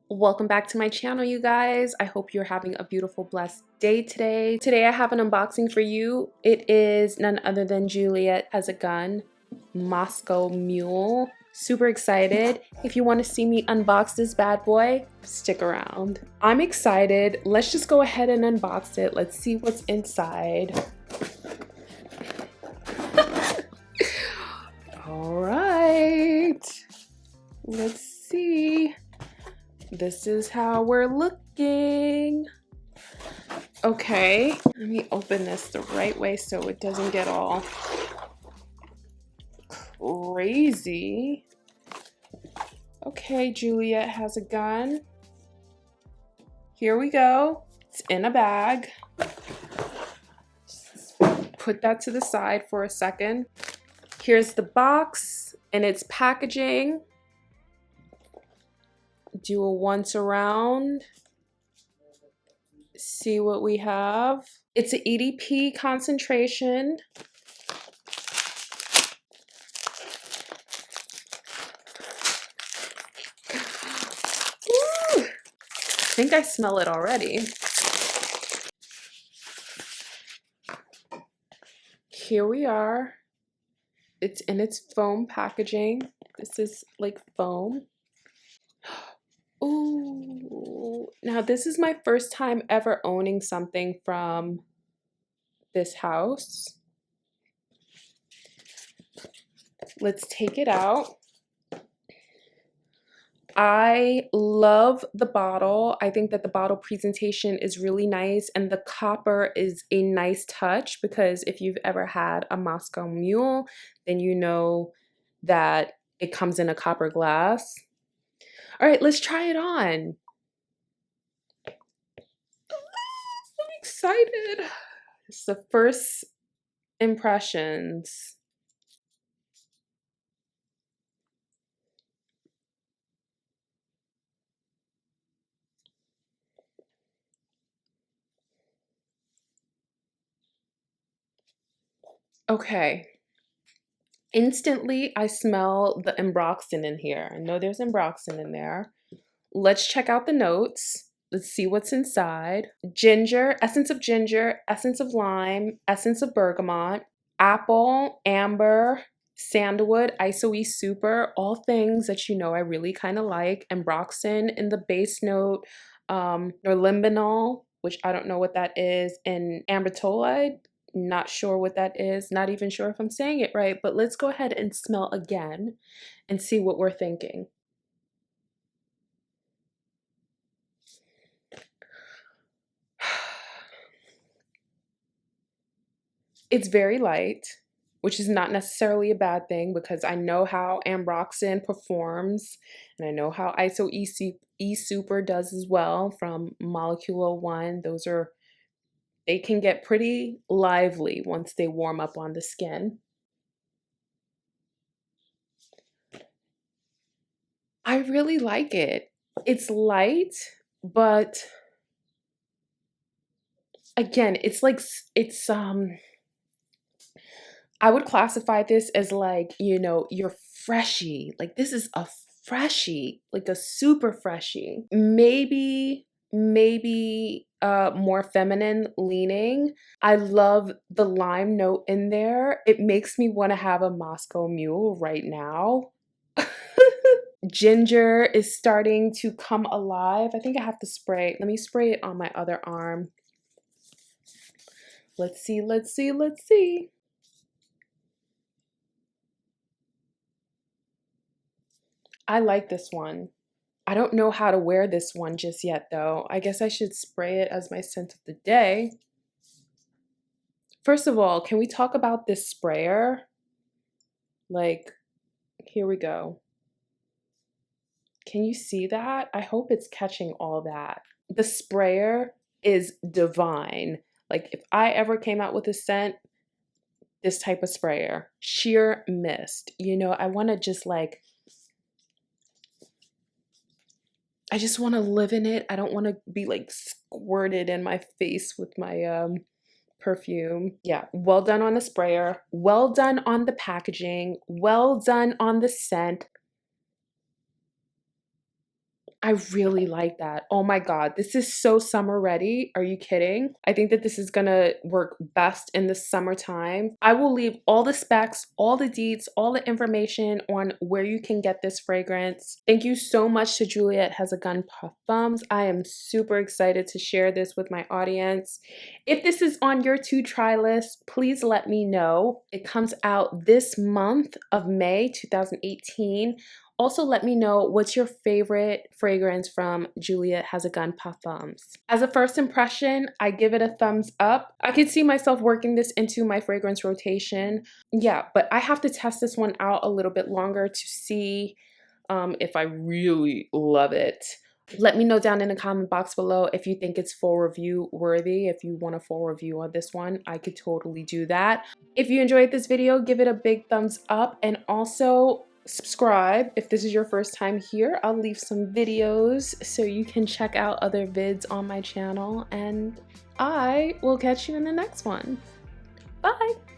Welcome back to my channel, you guys. I hope you're having a beautiful, blessed day today. Today I have an unboxing for you. It is none other than Juliette Has a Gun Moscow Mule. Super excited. If you want to see me unbox this bad boy, stick around. I'm excited. Let's just go ahead and unbox it. Let's see what's inside. All right. Let's see. This is how we're looking. Okay, let me open this the right way so it doesn't get all crazy. Okay, Juliette Has a Gun. Here we go. It's in a bag. Just put that to the side for a second. Here's the box and its packaging. Do a once around. See what we have. It's an EDP concentration. Ooh, I think I smell it already. Here we are. It's in its foam packaging. This is like foam. Ooh, now this is my first time ever owning something from this house. Let's take it out. I love the bottle. I think that the bottle presentation is really nice, and the copper is a nice touch because if you've ever had a Moscow Mule, then you know that it comes in a copper glass. All right, let's try it on. I'm excited. It's the first impressions. Okay. Instantly, I smell the ambroxan in here. I know there's ambroxan in there. Let's check out the notes. Let's see what's inside. Ginger, essence of lime, essence of bergamot, apple, amber, sandalwood, isoe super, all things that you know I really kind of like. Ambroxan in the base note, norlimbinol, which I don't know what that is, and ambertolide. Not sure what that is. Not even sure if I'm saying it right, but let's go ahead and smell again and see what we're thinking. It's very light, which is not necessarily a bad thing because I know how ambroxan performs and I know how E super does as well from Molecule 1. They can get pretty lively once they warm up on the skin. I really like it. It's light, but again, I would classify this as like, you know, your freshie. Like this is a freshie, like a super freshie. Maybe more feminine leaning. I love the lime note in there. It makes me want to have a Moscow Mule right now. Ginger is starting to come alive. I think I have to spray. Let me spray it on my other arm. Let's see, let's see, let's see. I like this one. I don't know how to wear this one just yet though. I guess I should spray it as my scent of the day. First of all, can we talk about this sprayer? Like, here we go. Can you see that? I hope it's catching all that. The sprayer is divine. Like if I ever came out with a scent, this type of sprayer, sheer mist. You know, I want to just like I just want to live in it. I don't want to be like squirted in my face with my perfume. Yeah, well done on the sprayer. Well done on the packaging. Well done on the scent. I really like that. Oh my God, this is so summer ready. Are you kidding? I think that this is gonna work best in the summertime. I will leave all the specs, all the deets, all the information on where you can get this fragrance. Thank you so much to Juliette Has a Gun Parfums. I am super excited to share this with my audience. If this is on your to try list, please let me know. It comes out this month of May 2018. Also, let me know what's your favorite fragrance from Juliette Has a Gun Parfums. As a first impression, I give it a thumbs up. I could see myself working this into my fragrance rotation. Yeah, but I have to test this one out a little bit longer to see if I really love it. Let me know down in the comment box below if you think it's full review worthy. If you want a full review on this one, I could totally do that. If you enjoyed this video, give it a big thumbs up, and also subscribe if this is your first time here. I'll leave some videos so you can check out other vids on my channel, and I will catch you in the next one. Bye!